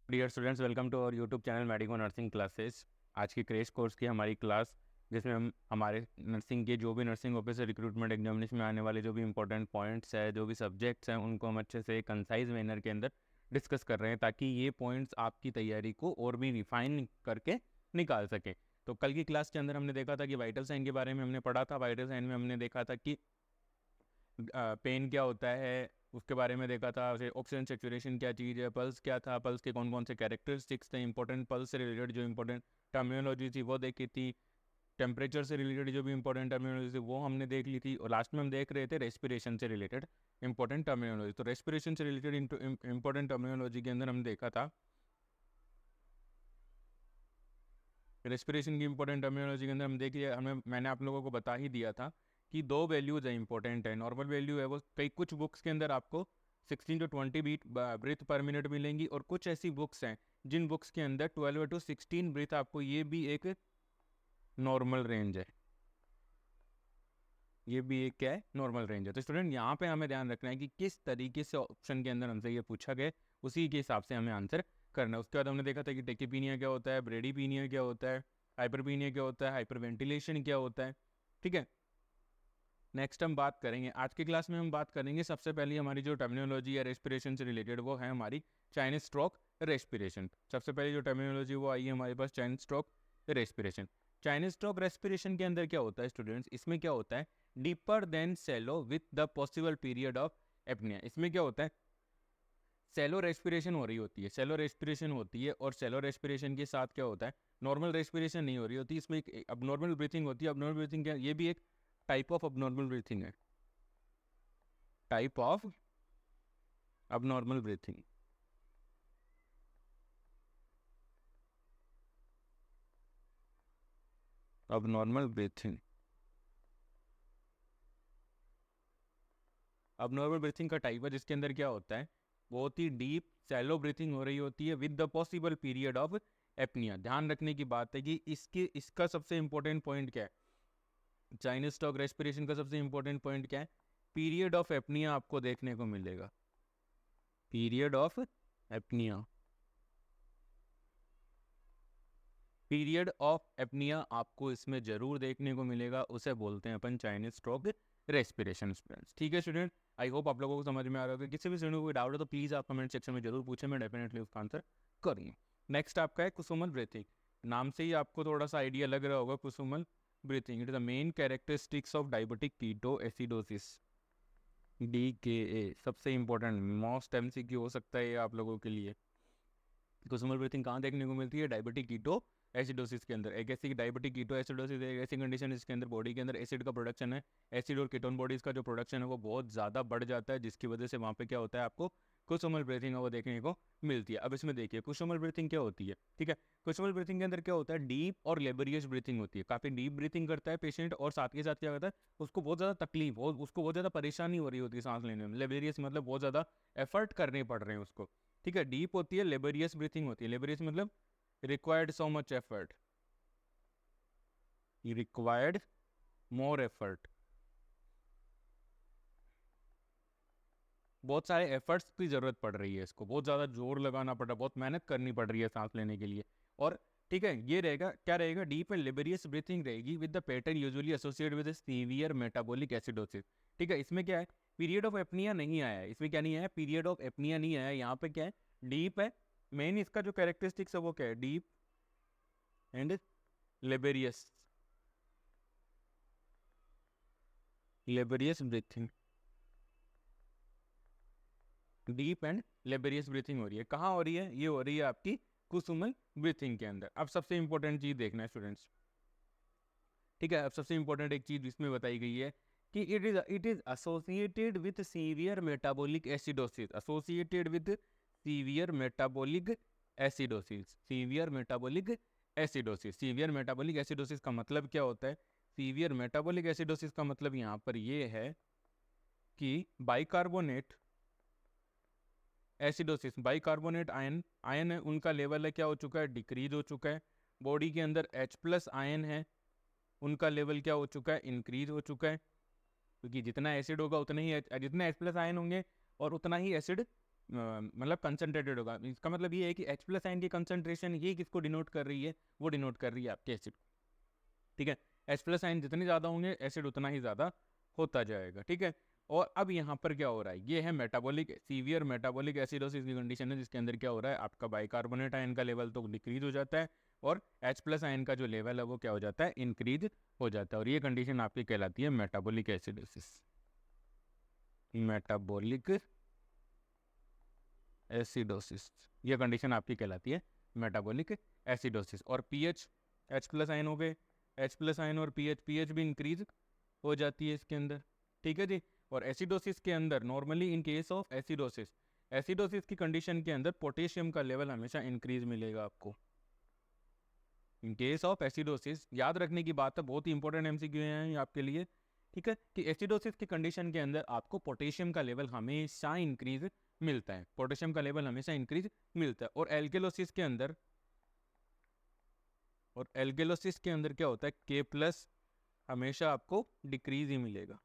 Dear students, welcome to our YouTube channel medico nursing classes. आज की crash course की हमारी क्लास, जिसमें हम हमारे नर्सिंग के जो भी नर्सिंग ऑफिसर रिक्रूटमेंट एग्जामिनेशन में आने वाले जो भी इंपॉर्टेंट पॉइंट्स है, जो भी सब्जेक्ट्स हैं, उनको हम अच्छे से कंसाइज मैनर के अंदर डिस्कस कर रहे हैं, ताकि ये पॉइंट्स आपकी तैयारी को और भी रिफाइन करके निकाल सकें। तो कल की क्लास के अंदर हमने देखा था कि वाइटल साइन के बारे में हमने पढ़ा था। वाइटल साइन में हमने देखा था कि पेन क्या होता है, उसके बारे में देखा था। ऑक्सीजन सेचुरेशन क्या चीज़ है, पल्स क्या था, पल्स के कौन कौन से कैरेक्टरिस्टिक्स थे, इंपॉर्टेंट पल्स से रिलेटेड जो इंपॉर्टेंट टर्मिनोलॉजी थी वो देखी थी। टेम्परेचर से रिलेटेड जो भी इंपॉर्टेंट टर्मिनोलॉजी थी वो हमने देख ली थी। और लास्ट में हम देख रहे थे रेस्पिरेशन से रिलेटेड इंपॉर्टेंट टर्मिनोलॉजी। तो रेस्पिरेशन से रिलेटेड इंपॉर्टेंट टर्मिनोलॉजी के अंदर हम देखा था, रेस्पिरेशन की इंपॉर्टेंट टर्मिनोलॉजी के अंदर हम देखिए, मैंने आप लोगों को बता ही दिया था कि दो वैल्यूज है इंपॉर्टेंट है। नॉर्मल वैल्यू है वो कई कुछ बुक्स के अंदर आपको 16 to 20 बीट ब्रीथ पर मिनट मिलेंगी, और कुछ ऐसी बुक्स हैं जिन बुक्स के अंदर 12 to 16 ब्रीथ आपको, ये भी एक नॉर्मल रेंज है। ये भी एक क्या है, नॉर्मल रेंज है। तो स्टूडेंट यहाँ पे हमें ध्यान रखना है कि किस तरीके से ऑप्शन के अंदर हमसे ये पूछा गया, उसी के हिसाब से हमें आंसर करना है। उसके बाद हमने देखा था कि टेकीपीनिया क्या होता है, ब्रेडीपीनिया क्या होता है, हाइपरपीनिया क्या होता है, हाइपरवेंटिलेशन क्या होता है। ठीक है, नेक्स्ट हम बात करेंगे, आज की क्लास में हम बात करेंगे सबसे पहले हमारी जो टर्मिनोलॉजी है रेस्पिरेशन से रिलेटेड, वो है हमारी चाइनीज स्ट्रोक रेस्पिरेशन। सबसे पहले जो टर्मिनोलॉजी वो आई है हमारे पास, Cheyne Stokes respiration. Cheyne Stokes respiration के अंदर क्या होता है स्टूडेंट्स, इसमें क्या होता है, deeper than shallow with the possible period of apnoea. इसमें क्या होता है, सेलो रेस्पिरेशन हो रही होती है, सेलो रेस्पिरेशन होती है, और सेलो रेस्पिरेशन के साथ क्या होता है, नॉर्मल रेस्पिरेशन नहीं हो रही होती, इसमें एक अबनॉर्मल ब्रीथिंग होती है। अबनॉर्मल ब्रीथिंग क्या, ये भी एक टाइप ऑफ अबनॉर्मल ब्रीथिंग है, type of abnormal breathing. Abnormal breathing, abnormal breathing का टाइप है जिसके अंदर क्या होता है, बहुत ही डीप सैलो ब्रीथिंग हो रही होती है with the possible period of apnoea. ध्यान रखने की बात है कि इसका सबसे इंपॉर्टेंट पॉइंट क्या है, चाइनीज स्टॉक रेस्पिरेशन का सबसे इंपॉर्टेंट पॉइंट क्या है, पीरियड ऑफ एपनिया आपको देखने को मिलेगा, period of apnoea. Period of apnoea आपको इसमें जरूर देखने को मिलेगा, उसे बोलते हैं अपन चाइनीज स्ट्रोक रेस्पिरेशन स्टूडेंट्स। ठीक है स्टूडेंट, आई होप आप लोगों को समझ में आ रहा होगा। किसी भी स्टूडेंट को कोई डाउट है तो प्लीज़ आप कमेंट सेक्शन में जरूर पूछें, मैं डेफिनेटली उसका आंसर करूँगा। नेक्स्ट आपका है कुसुमल ब्रीथिंग। नाम से ही आपको थोड़ा सा आइडिया लग रहा होगा, Kussmaul breathing it is the main characteristics of diabetic ketoacidosis, DKA। सबसे इंपॉर्टेंट मोस्ट MCQ हो सकता है ये आप लोगों के लिए। कुसुमल ब्रीथिंग कहाँ देखने को मिलती है, डायबिटिक कीटो एसिडोसिस के अंदर। एक ऐसी डायबिटिक कीटो एसिडोसिस एक ऐसी कंडीशन है जिसके अंदर बॉडी के अंदर एसिड का प्रोडक्शन है, एसिड और कीटोन बॉडीज का जो प्रोडक्शन है वो बहुत ज़्यादा बढ़ जाता है, जिसकी वजह से वहाँ पे क्या होता है, आपको कुसुमल ब्रीथिंग है वो देखने को मिलती है। अब इसमें देखिए कुसुमल ब्रीथिंग क्या होती है। ठीक है, कुसुमल ब्रीथिंग के अंदर क्या होता है, डीप और लेबरियस ब्रीथिंग होती है। काफ़ी डीप ब्रीथिंग करता है पेशेंट, और साथ के साथ क्या होता है, उसको बहुत ज़्यादा तकलीफ और उसको बहुत ज़्यादा परेशानी हो रही होती है सांस लेने में। लेबरियस मतलब बहुत ज़्यादा एफर्ट करने पड़ रहे हैं उसको। ठीक है, डीप होती है, लेबरियस ब्रीथिंग होती है। लेबरियस मतलब required so much effort, required more effort, बहुत सारे एफर्ट्स की जरूरत पड़ रही है इसको, बहुत ज़्यादा जोर लगाना पड़ रहा है, बहुत मेहनत करनी पड़ रही है सांस लेने के लिए। और ठीक है, ये रहेगा क्या रहेगा, डीप एंड लेबरियस ब्रीथिंग रहेगी with the pattern usually associated with severe metabolic acidosis. ठीक है, इसमें क्या है, पीरियड ऑफ एपनिया नहीं आया है, इसमें क्या नहीं आया, पीरियड ऑफ एपनिया नहीं आया। यहाँ पे क्या है, डीप है। मेन इसका जो कैरेक्टरिस्टिक्स है वो क्या है, deep and laborious, laborious breathing, deep and laborious breathing हो रही है। कहाँ हो रही है, ये हो रही है आपकी कुसुमल ब्रीथिंग के अंदर। अब सबसे इंपॉर्टेंट चीज देखना है स्टूडेंट्स। ठीक है, अब सबसे इंपॉर्टेंट एक चीज इसमें बताई गई है कि it is associated with severe metabolic acidosis, associated with severe metabolic acidosis, severe metabolic acidosis. Severe metabolic acidosis का मतलब क्या होता है, सीवियर मेटाबॉलिक एसिडोसिस का मतलब यहाँ पर ये है कि bicarbonate acidosis, bicarbonate ion, ion है उनका लेवल है क्या हो चुका है, डिक्रीज हो चुका है। बॉडी के अंदर H+ आयन है, उनका लेवल क्या हो चुका है, इंक्रीज हो चुका है। क्योंकि जितना एसिड होगा उतना ही जितने H+ आयन होंगे और उतना ही एसिड मतलब कंसनट्रेटेड होगा। इसका मतलब ये है कि H प्लस आयन की कंसनट्रेशन ही किसको डिनोट कर रही है, वो डिनोट कर रही है आपके एसिड। ठीक है, H प्लस आयन जितने ज़्यादा होंगे एसिड उतना ही ज़्यादा होता जाएगा। ठीक है, और अब यहाँ पर क्या हो रहा है, ये है मेटाबॉलिक सीवियर मेटाबॉलिक एसिडोसिस की कंडीशन है, जिसके अंदर क्या हो रहा है, आपका बाइकार्बोनेट आयन का लेवल तो डिक्रीज हो जाता है और H प्लस आयन का जो लेवल है वो क्या हो जाता है, इंक्रीज हो जाता है। और ये कंडीशन आपकी कहलाती है मेटाबॉलिक एसिडोसिस। मेटाबॉलिक एसिडोसिस, ये कंडीशन आपकी कहलाती है मेटाबॉलिक एसिडोसिस। और पीएच, H प्लस आयन हो गए, H प्लस आयन और पीएच भी इंक्रीज हो जाती है इसके अंदर। ठीक है जी। और एसिडोसिस के अंदर normally in case of acidosis, acidosis की कंडीशन के अंदर पोटेशियम का लेवल हमेशा इंक्रीज मिलेगा आपको। इन केस ऑफ एसिडोसिस, याद रखने की बात है, बहुत ही इंपॉर्टेंट एमसीक्यू है ये आपके लिए। ठीक है, कि एसिडोसिस की कंडीशन के अंदर आपको पोटेशियम का लेवल हमेशा इंक्रीज मिलता है, पोटेशियम का लेवल हमेशा इंक्रीज मिलता है। और एल्केलोसिस के अंदर, और एल्केलोसिस के अंदर क्या होता है, के प्लस हमेशा आपको डिक्रीज ही मिलेगा।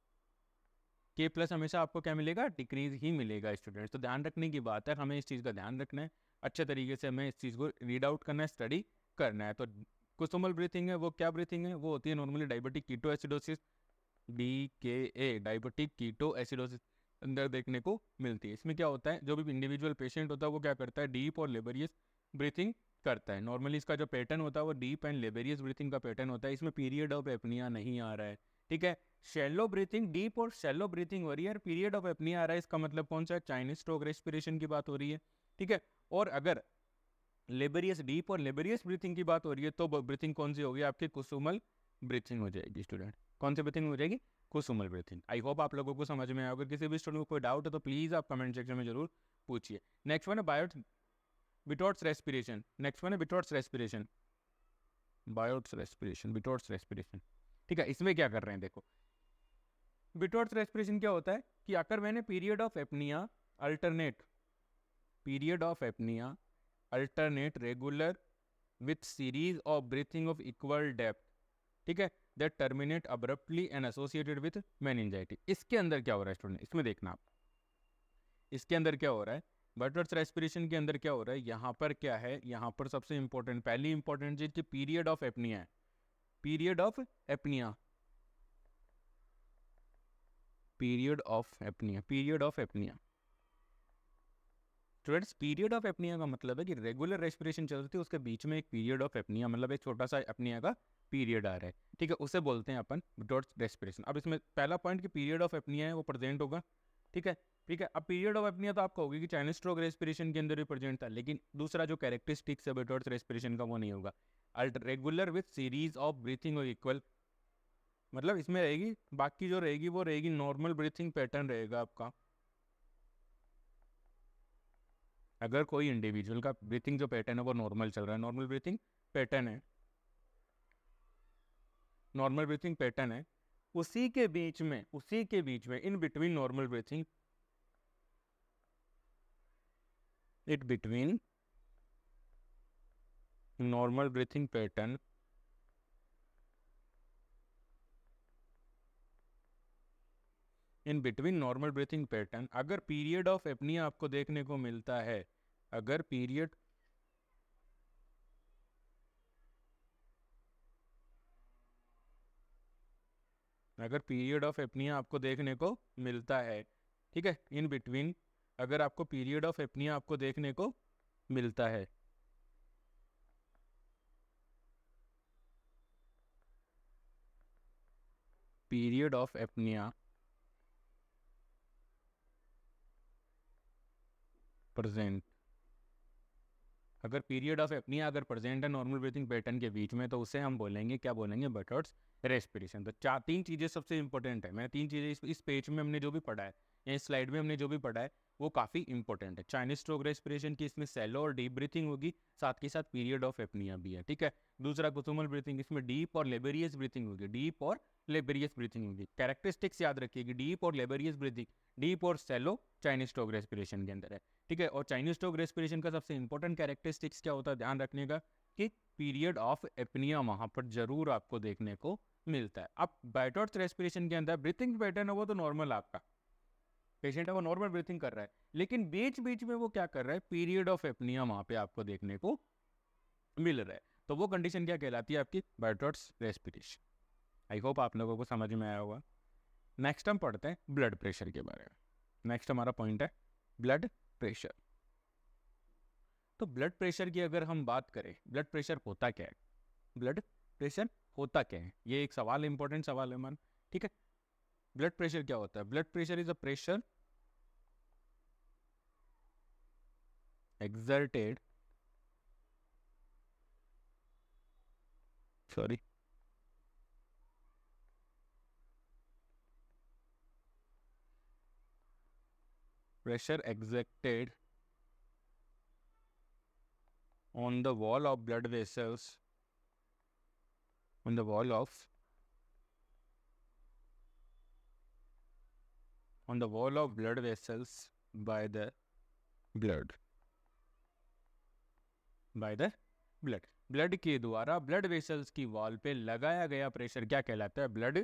के प्लस हमेशा आपको क्या मिलेगा, डिक्रीज ही मिलेगा स्टूडेंट्स। तो ध्यान रखने की बात है, हमें इस चीज़ का ध्यान रखना है, अच्छे तरीके से हमें इस चीज़ को रीड आउट करना है, स्टडी करना है। तो कुसुमल ब्रीथिंग है, वो क्या ब्रीथिंग है, वो होती है normally diabetic ketoacidosis, DKA, diabetic ketoacidosis अंदर देखने को मिलती है। इसमें क्या होता है, जो भी इंडिविजुअल पेशेंट होता है वो क्या करता है, डीप और लेबरियस ब्रीथिंग करता है। नॉर्मली इसका जो पैटर्न होता है वो डीप एंड लेबरियस ब्रीथिंग का पैटर्न होता है, इसमें पीरियड ऑफ एपनिया नहीं आ रहा है। ठीक है, शैलो ब्रीथिंग, डीप और शैलो ब्रीथिंग हो रही है और पीरियड ऑफ एपनिया आ रहा है, इसका मतलब कौन सा है, चाइनीज स्ट्रोक रेस्पिरेशन की बात हो रही है। ठीक है, और अगर लेबरियस डीप और लेबरियस ब्रीथिंग की बात हो रही है तो ब्रीथिंग कौन सी होगी, आपकी कुसुमल ब्रीथिंग हो जाएगी स्टूडेंट। कौन सी ब्रीथिंग हो जाएगी, कुसुमल ब्रीथिंग। आई होप आप लोगों को समझ में आया। अगर किसी भी स्टूडेंट को कोई डाउट है तो प्लीज आप कमेंट सेक्शन में जरूर पूछिए। नेक्स्ट वन है बिटॉट्स रेस्पिरेशन। नेक्स्ट वन है बिटॉट्स रेस्पिरेशन, बायोट्स रेस्पिरेशन, बिटॉट्स रेस्पिरेशन। ठीक है, इसमें क्या कर रहे हैं, देखो बिटॉट्स रेस्पिरेशन क्या होता है कि अगर मैंने period of apnoea alternate, period of apnoea alternate regular with series of breathing of equal depth, ठीक है, that terminate abruptly and associated with meningitis. इसके अंदर क्या हो रहा है स्टूडेंट, इसमें देखना आप, इसके अंदर क्या हो रहा है, बटरवर्थ रेस्पिरेशन के अंदर क्या हो रहा है, यहाँ पर क्या है, यहाँ पर सबसे इंपॉर्टेंट, पहली इंपॉर्टेंट चीज की पीरियड ऑफ एपनिया है, period of apnoea, period of apnoea, period of apnoea. Students, period of apnoea का मतलब है कि रेगुलर रेस्पिरेशन चल रही है, उसके बीच में एक पीरियड ऑफ एपनिया, मतलब एक छोटा सा एपनिया का पीरियड आ रहा है। ठीक है, उसे बोलते हैं अपन बिटॉट्स रेस्पिरेशन। अब इसमें पहला पॉइंट कि पीरियड ऑफ एपनिया है वो प्रेजेंट होगा। ठीक है, ठीक है। अब पीरियड ऑफ एपनिया तो आपका होगी कि चाइनीज स्ट्रोक रेस्पिरेशन के अंदर भी प्रेजेंट था, लेकिन दूसरा जो कैरेक्टरिस्टिक्स है बिटॉट्स रेस्पिरेशन का वो नहीं होगा। Regular with series of breathing और इक्वल, मतलब इसमें रहेगी, बाकी जो रहेगी वो रहेगी नॉर्मल ब्रीथिंग पैटर्न रहेगा आपका। अगर कोई इंडिविजुअल का ब्रीथिंग जो पैटर्न है वो नॉर्मल चल रहा है, नॉर्मल ब्रीथिंग पैटर्न है, नॉर्मल ब्रीथिंग पैटर्न है, उसी के बीच में, उसी के बीच में in between normal breathing, it between normal breathing pattern in between normal breathing pattern, अगर पीरियड ऑफ एपनिया आपको देखने को मिलता है, अगर पीरियड ऑफ एपनिया आपको देखने को मिलता है, ठीक है, इन बिटवीन, अगर आपको पीरियड ऑफ एपनिया आपको देखने को मिलता है, पीरियड ऑफ एपनिया प्रेजेंट, अगर पीरियड ऑफ एपनिया अगर प्रेजेंट है नॉर्मल ब्रीथिंग पैटर्न के बीच में, तो उसे हम बोलेंगे, क्या बोलेंगे, बिटॉट्स रेस्पिरेशन। तो तीन चीज़ें सबसे इंपॉर्टेंट है, मैं तीन चीज़ें इस पेज में हमने जो भी पढ़ा है या इस स्लाइड में हमने जो भी पढ़ा है वो काफ़ी इंपॉर्टेंट है। चाइनीज स्ट्रोक रेस्पिरेशन की इसमें सैलो और डीप ब्रीथिंग होगी, साथ के साथ पीरियड ऑफ एपनिया भी है। ठीक है, दूसरा कुसुमल ब्रीथिंग, इसमें डीप और लेबरियस ब्रीथिंग होगी, डीप और लेबरियस ब्रीथिंग होगी। कैरेक्टरिस्टिक्स याद रखिएगी, डीप और लेबरियस ब्रीथिंग, डीप और सैलो चाइनीज स्ट्रोक रेस्पिरेशन के अंदर है। ठीक है, और चाइनीज स्ट्रोक रेस्पिरेशन का सबसे इंपॉर्टेंट कैरेक्टरिस्टिक्स क्या होता है, ध्यान रखने का, कि पीरियड ऑफ एपनिया वहां पर जरूर आपको देखने को मिलता है। अब बिटॉट्स रेस्पिरेशन के अंदर ब्रीथिंग पैटर्न है वो तो नॉर्मल, आपका पेशेंट है वो नॉर्मल ब्रीथिंग कर रहा है, लेकिन बीच बीच में वो क्या कर रहा है, पीरियड ऑफ एपनिया वहाँ पे आपको देखने को मिल रहा है। तो वो कंडीशन क्या कहलाती है, आपकी बायटॉट्स रेस्पिरेशन। आई होप आप लोगों को समझ में आया होगा। नेक्स्ट हम पढ़ते हैं ब्लड प्रेशर के बारे में। नेक्स्ट हमारा पॉइंट है ब्लड प्रेशर। तो ब्लड प्रेशर की अगर हम बात करें, ब्लड प्रेशर होता क्या है, ब्लड प्रेशर होता क्या है, ये एक सवाल, इंपॉर्टेंट सवाल है मन, ठीक है। ब्लड प्रेशर क्या होता है, blood pressure is a pressure exerted sorry pressure exerted on the wall of blood vessels, on the wall of blood vessels by the blood blood के द्वारा ब्लड वेसल्स की वॉल पे लगाया गया प्रेशर क्या कहलाता है, ब्लड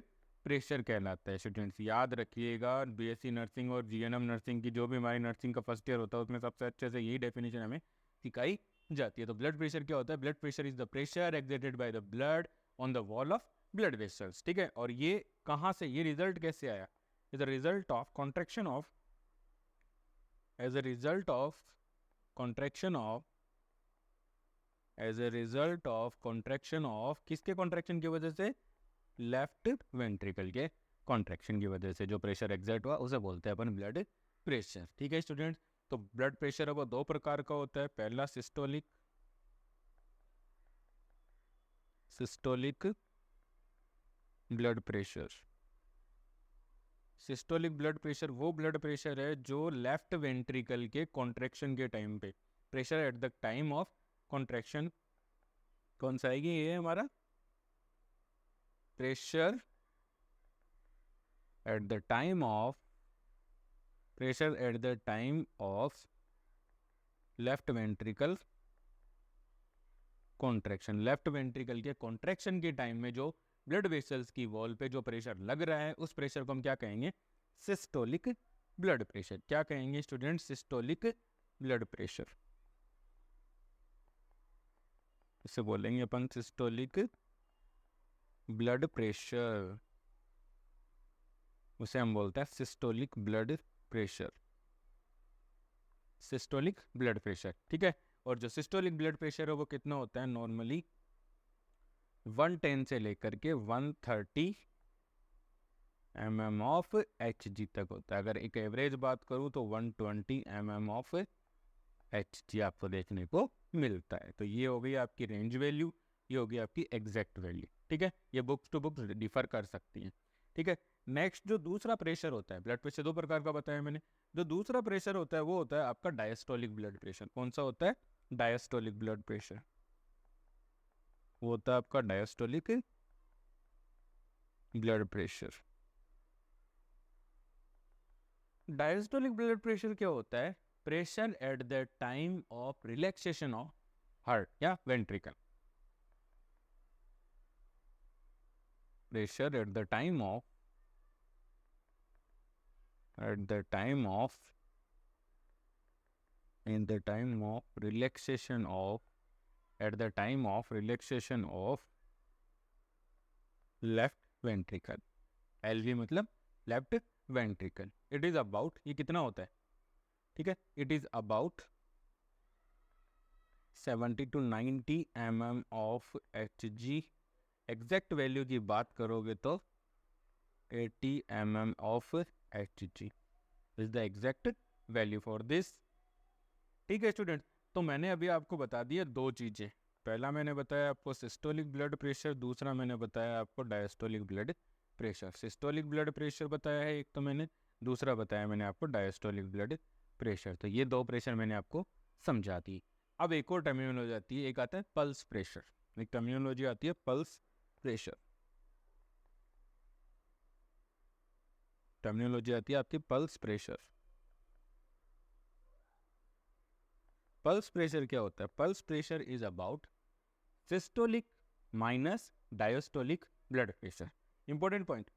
प्रेशर कहलाता है। स्टूडेंट्स याद रखिएगा, बीएससी नर्सिंग और जीएनएम नर्सिंग की जो भी हमारी नर्सिंग का फर्स्ट ईयर होता है उसमें सबसे अच्छे से यही डेफिनेशन हमें सिखाई जाती है। तो ब्लड प्रेशर क्या होता है, blood pressure is the pressure exerted by the blood on the wall of blood vessels, ठीक है। और ये कहाँ से, ये रिजल्ट कैसे आया, is the result of contraction of, as a result of contraction of, as a result of contraction of, किसके कॉन्ट्रैक्शन की वजह से, लेफ्ट वेंट्रिकल के कॉन्ट्रैक्शन की वजह से जो प्रेशर एग्जर्ट हुआ उसे बोलते हैं अपन ब्लड प्रेशर, ठीक है स्टूडेंट्स। तो ब्लड प्रेशर अब दो प्रकार का होता है, पहला systolic blood pressure. Systolic blood pressure वो ब्लड प्रेशर है जो लेफ्ट वेंट्रिकल के कॉन्ट्रैक्शन के टाइम पे, pressure at the time of contraction, कौन सा है ये हमारा, pressure at the time of, pressure at the time of left ventricle contraction, left ventricle के कॉन्ट्रैक्शन के टाइम में जो ब्लड वेसल्स की वॉल पे जो प्रेशर लग रहा है उस प्रेशर को हम क्या कहेंगे, सिस्टोलिक ब्लड प्रेशर। क्या कहेंगे स्टूडेंट, सिस्टोलिक ब्लड प्रेशर, इसे बोलेंगे अपन सिस्टोलिक ब्लड प्रेशर, उसे हम बोलते हैं systolic blood pressure, systolic blood pressure, ठीक है। और जो सिस्टोलिक ब्लड प्रेशर है वो कितना होता है, नॉर्मली 110 से लेकर के 130 mm ऑफ Hg तक होता है। अगर एक एवरेज बात करूं तो 120 mm ऑफ Hg आपको देखने को मिलता है। तो ये हो गई आपकी रेंज वैल्यू, ये होगी आपकी एग्जैक्ट वैल्यू, ठीक है। ये बुक्स टू बुक्स डिफर कर सकती हैं, ठीक है। नेक्स्ट जो दूसरा प्रेशर होता है, ब्लड प्रेशर दो प्रकार का बताया मैंने, जो दूसरा प्रेशर होता है वो होता है आपका डायस्टोलिक ब्लड प्रेशर। कौन सा होता है, डायस्टोलिक ब्लड प्रेशर, वो होता है आपका diastolic blood pressure. Diastolic blood pressure क्या होता है, pressure at the time of relaxation of heart या ventricle, pressure at the time of, at the time of, in the time of relaxation of, at the time of relaxation of left ventricle, LV मतलब left ventricle, it is about, ये कितना होता है, ठीक है, it is about 70 to 90 mm of Hg, exact value की बात करोगे तो 80 mm of Hg is the exact value for this, ठीक है स्टूडेंट। तो मैंने अभी आपको बता दिया दो चीज़ें, पहला मैंने बताया आपको सिस्टोलिक ब्लड प्रेशर, दूसरा मैंने बताया आपको diastolic blood pressure. Systolic blood pressure बताया है एक तो मैंने, दूसरा बताया मैंने आपको डायस्टोलिक ब्लड प्रेशर। तो ये दो प्रेशर मैंने आपको समझा दी। अब एक और टर्मिनोलॉजी आती है, एक आता है पल्स प्रेशर, एक टर्मिनोलॉजी आती है पल्स प्रेशर, टर्मिनोलॉजी आती है आपकी पल्स प्रेशर। पल्स प्रेशर क्या होता है, pulse pressure is about systolic minus diastolic blood pressure. Important point,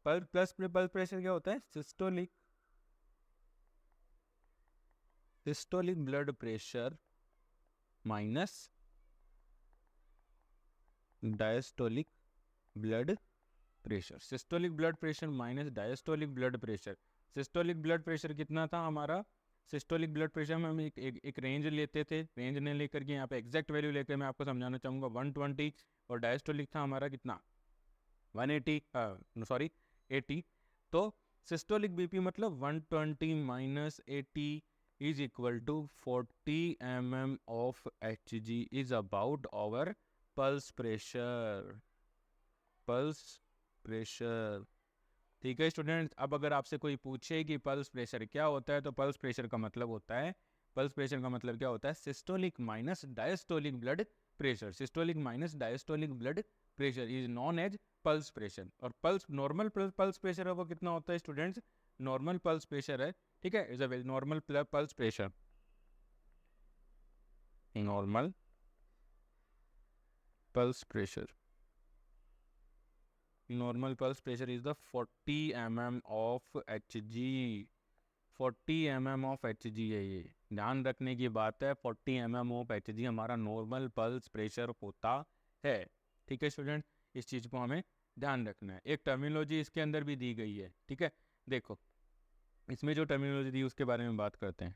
pulse pressure क्या होता है, systolic minus diastolic blood pressure. Important point, pulse pressure क्या होता है, systolic minus diastolic blood pressure. Important point, pulse pressure क्या होता है, systolic systolic blood pressure minus diastolic blood pressure, systolic blood pressure minus diastolic blood pressure. Systolic blood pressure कितना था हमारा, systolic blood pressure में हम एक रेंज लेते थे, रेंज ने लेकर के यहाँ पे एग्जैक्ट वैल्यू लेकर मैं आपको समझाना चाहूँगा 120, और डायस्टोलिक था हमारा कितना 180, सॉरी 80। तो सिस्टोलिक बीपी मतलब 120 minus 80 is equal to 40 mm of Hg is about our pulse pressure, pulse pressure. ठीक है स्टूडेंट्स, अब अगर आपसे कोई पूछे कि पल्स प्रेशर क्या होता है, तो पल्स प्रेशर का मतलब होता है, पल्स प्रेशर का मतलब क्या होता है, systolic minus diastolic blood pressure. Systolic minus diastolic blood pressure is known as pulse pressure. और पल्स नॉर्मल पल्स प्रेशर है वो कितना होता है स्टूडेंट्स, नॉर्मल पल्स प्रेशर है, ठीक है, is a normal pulse pressure, normal pulse pressure, normal pulse pressure is the 40 mm of Hg, 40 mm of Hg है, ये ध्यान रखने की बात है, 40 mm ऑफ Hg हमारा नॉर्मल पल्स प्रेशर होता है। ठीक है स्टूडेंट, इस चीज़ को हमें ध्यान रखना है। एक टर्मिनोलॉजी इसके अंदर भी दी गई है, ठीक है, देखो इसमें जो टर्मिनोलॉजी दी उसके बारे में बात करते हैं।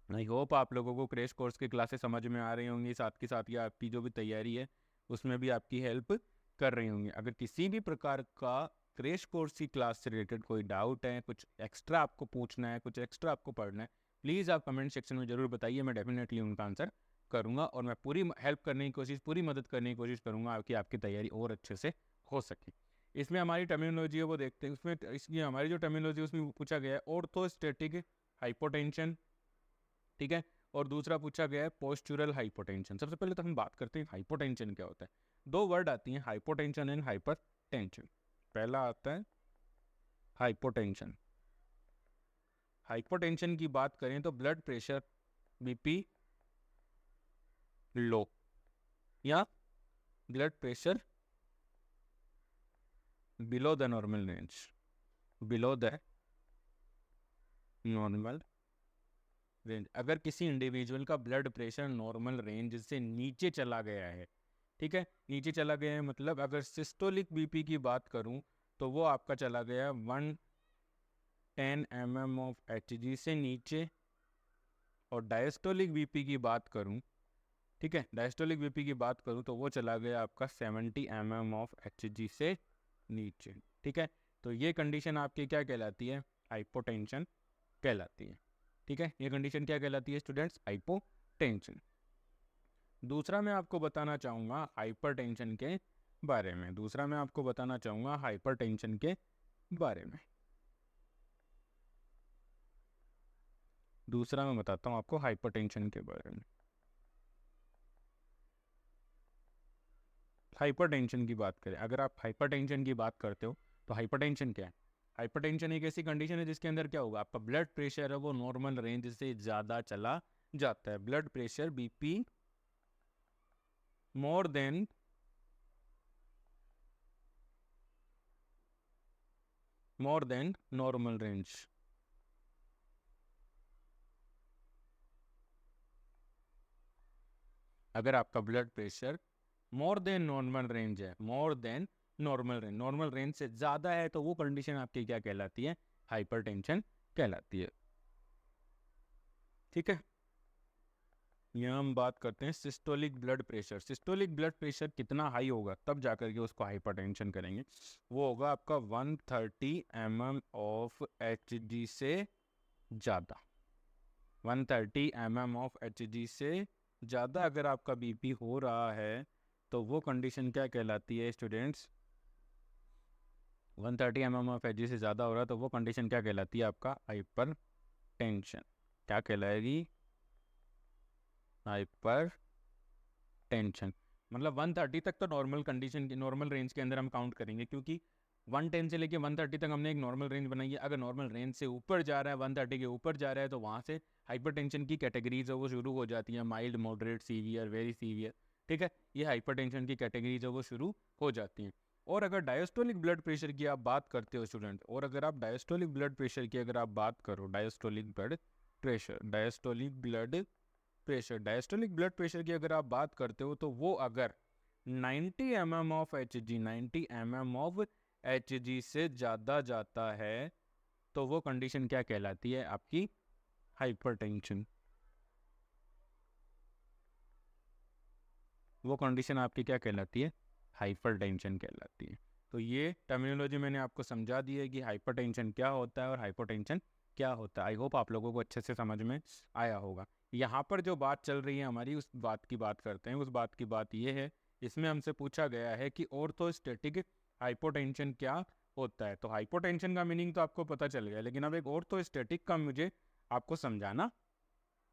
आई होप आप लोगों को क्रैश कोर्स की क्लासेस समझ में आ रही होंगी, साथ के साथ ये आपकी जो भी तैयारी है उसमें भी आपकी हेल्प कर रही होंगी। अगर किसी भी प्रकार का क्रैश कोर्स की क्लास से रिलेटेड कोई डाउट है, कुछ एक्स्ट्रा आपको पूछना है, कुछ एक्स्ट्रा आपको पढ़ना है, प्लीज़ आप कमेंट सेक्शन में ज़रूर बताइए, मैं डेफिनेटली उनका आंसर करूँगा और मैं पूरी हेल्प करने की कोशिश, पूरी मदद करने की कोशिश करूँगा कि आपकी तैयारी और अच्छे से हो सके। इसमें हमारी टर्मिनोलॉजी है वो देखते हैं, उसमें इसकी हमारी जो टर्मिनोलॉजी उसमें पूछा गया है ऑर्थोस्टैटिक हाइपोटेंशन, ठीक है, और दूसरा पूछा गया है पोस्चुरल हाइपोटेंशन। सबसे पहले तो हम बात करते हैं हाइपोटेंशन क्या होता है। दो वर्ड आती हैं, हाइपोटेंशन एंड हाइपरटेंशन। पहला आता है हाइपोटेंशन। हाइपोटेंशन की बात करें तो ब्लड प्रेशर बीपी लो या blood pressure below the normal range, below the normal range. अगर किसी इंडिविजुअल का ब्लड प्रेशर नॉर्मल रेंज से नीचे चला गया है, ठीक है, नीचे चला गया है मतलब अगर सिस्टोलिक बीपी की बात करूं तो वो आपका चला गया 110 mm ऑफ Hg से नीचे, और डायस्टोलिक बीपी की बात करूं, ठीक है, डायस्टोलिक बीपी की बात करूं तो वो चला गया आपका 70 mm ऑफ Hg से नीचे, ठीक है। तो ये कंडीशन आपकी क्या कहलाती है, हाइपोटेंशन कहलाती है, ठीक है, ये कंडीशन क्या कहलाती है स्टूडेंट्स, हाइपोटेंशन। दूसरा मैं आपको बताना चाहूँगा हाइपरटेंशन के बारे में, दूसरा मैं आपको बताना चाहूँगा हाइपरटेंशन के बारे में, दूसरा मैं बताता हूँ आपको हाइपरटेंशन के बारे में। हाइपरटेंशन की बात करें, अगर आप हाइपरटेंशन की बात करते हो तो हाइपरटेंशन क्या है, हाइपरटेंशन एक ऐसी कंडीशन है जिसके अंदर क्या होगा, आपका ब्लड प्रेशर है वो नॉर्मल रेंज से ज़्यादा चला जाता है, blood pressure BP more than normal range. अगर आपका blood pressure more than normal range है, मोर देन नॉर्मल रेंज से ज़्यादा है, तो वो कंडीशन आपकी क्या कहलाती है, हाइपरटेंशन कहलाती है, ठीक है। यहाँ हम बात करते हैं systolic blood pressure. Systolic blood pressure कितना हाई होगा तब जाकर के उसको हाइपरटेंशन करेंगे, वो होगा आपका 130 mm ऑफ Hg से ज़्यादा, 130 mm ऑफ Hg से ज़्यादा अगर आपका बीपी हो रहा है तो वो कंडीशन क्या कहलाती है स्टूडेंट्स, 130 mm ऑफ Hg से ज़्यादा हो रहा है तो वो कंडीशन क्या कहलाती है आपका हाइपर टेंशन, क्या कहलाएगी, हाइपर टेंशन। मतलब 130 तक तो नॉर्मल कंडीशन की, नॉर्मल रेंज के अंदर हम काउंट करेंगे, क्योंकि 110 से लेके 130 तक हमने एक नॉर्मल रेंज बनाई है। अगर नॉर्मल रेंज से ऊपर जा रहा है, 130 के ऊपर जा रहा है, तो वहाँ से हाइपरटेंशन की कैटेगरीज है वो शुरू हो जाती है, mild, moderate, severe, very severe, ठीक है, ये हाइपरटेंशन की कैटेगरीज है वो शुरू हो जाती हैं। और अगर डायस्टोलिक ब्लड प्रेशर की आप बात करते हो स्टूडेंट, और अगर आप डायस्टोलिक ब्लड प्रेशर की अगर आप बात करो, diastolic blood pressure, diastolic blood pressure, diastolic blood pressure की अगर आप बात करते हो, तो वो अगर 90 mm of Hg, 90 mm of Hg से ज़्यादा जाता है, तो वो कंडीशन क्या कहलाती है? आपकी हाइपरटेंशन। वो कंडीशन आपकी क्या कहलाती है? हाइपरटेंशन कहलाती है। तो ये टर्मिनोलॉजी मैंने आपको समझा दी है कि हाइपरटेंशन क्या होता है और हाइपोटेंशन क्या होता है। आई होप आप लोगों को अच्छे से समझ में आया होगा। यहाँ पर जो बात चल रही है हमारी, उस बात की बात करते हैं। उस बात की बात ये है, इसमें हमसे पूछा गया है कि ऑर्थोस्टैटिक हाइपोटेंशन क्या होता है। तो हाइपोटेंशन का मीनिंग तो आपको पता चल गया, लेकिन अब एक ऑर्थोस्टैटिक का मुझे आपको समझाना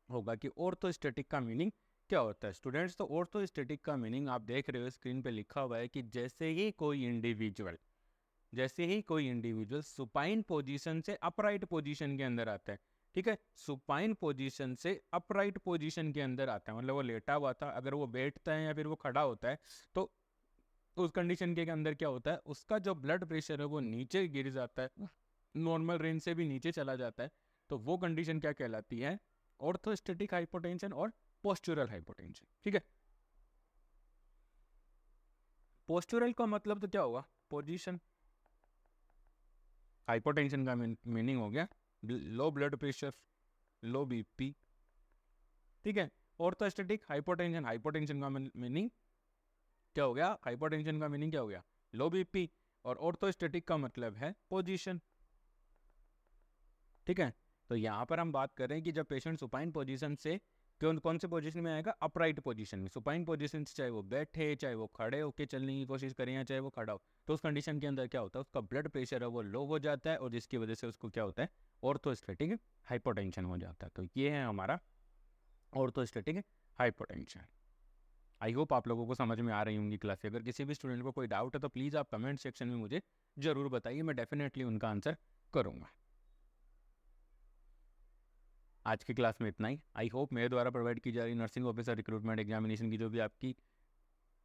होगा कि ऑर्थोस्टैटिक का मीनिंग क्या होता है स्टूडेंट्स। तो ऑर्थोस्टैटिक का मीनिंग आप देख रहे हो स्क्रीन पे लिखा हुआ है कि जैसे ही कोई इंडिविजुअल सुपाइन पोजीशन से अपराइट पोजीशन के अंदर आता है, ठीक है, सुपाइन पोजीशन से अपराइट पोजीशन के अंदर आता है, मतलब वो लेटा हुआ था, अगर वो बैठता है या फिर वो खड़ा होता है, तो उस कंडीशन के अंदर क्या होता है, उसका जो ब्लड प्रेशर है वो नीचे गिर जाता है, नॉर्मल रेंज से भी नीचे चला जाता है। तो वो कंडीशन क्या कहलाती है? ऑर्थोस्टैटिक हाइपोटेंशन और पोस्चुरल हाइपोटेंशन। ठीक है, पोस्चुरल का मतलब तो क्या होगा? पोजीशन। हाइपोटेंशन का मीनिंग हो गया लो ब्लड प्रेशर, लो बीपी। ठीक है, ऑर्थोस्टैटिक हाइपोटेंशन, हाइपोटेंशन का मीनिंग क्या हो गया? हाइपोटेंशन का मीनिंग क्या हो गया? लो बीपी। और ऑर्थोस्टैटिक का मतलब है पोजीशन। ठीक है, तो यहाँ पर हम बात कर रहे हैं कि जब पेशेंट सुपाइन पोजीशन से कौन से पोजीशन में आएगा? अपराइट पोजीशन में। सुपाइन पोजीशन से चाहे वो बैठे, चाहे वो खड़े होकर चलने की कोशिश करें, या चाहे वो खड़ा हो, तो उस कंडीशन के अंदर क्या होता है? उसका ब्लड प्रेशर है वो लो हो जाता है, और जिसकी वजह से उसको क्या होता है? ऑर्थोस्टैटिक हाइपोटेंशन हो जाता है। तो ये है हमारा ऑर्थोस्टैटिक हाइपोटेंशन। आई होप आप लोगों को समझ में आ रही होंगी क्लास। अगर किसी भी स्टूडेंट को कोई डाउट है तो प्लीज़ आप कमेंट सेक्शन में मुझे ज़रूर बताइए, मैं डेफिनेटली उनका आंसर करूँगा। आज की क्लास में इतना ही। आई होप मेरे द्वारा प्रोवाइड की जा रही नर्सिंग ऑफिसर रिक्रूटमेंट एग्जामिनेशन की जो भी आपकी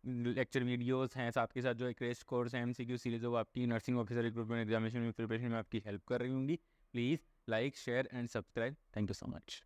लेक्चर वीडियोस हैं, साथ के साथ जो एक क्रेश कोर्स है MCQ सीरीज, वो आपकी नर्सिंग ऑफिसर रिक्रूटमेंट एग्जामिनेशन में प्रिपरेशन में आपकी हेल्प कर रही होंगी। Please like, share and subscribe. Thank you so much.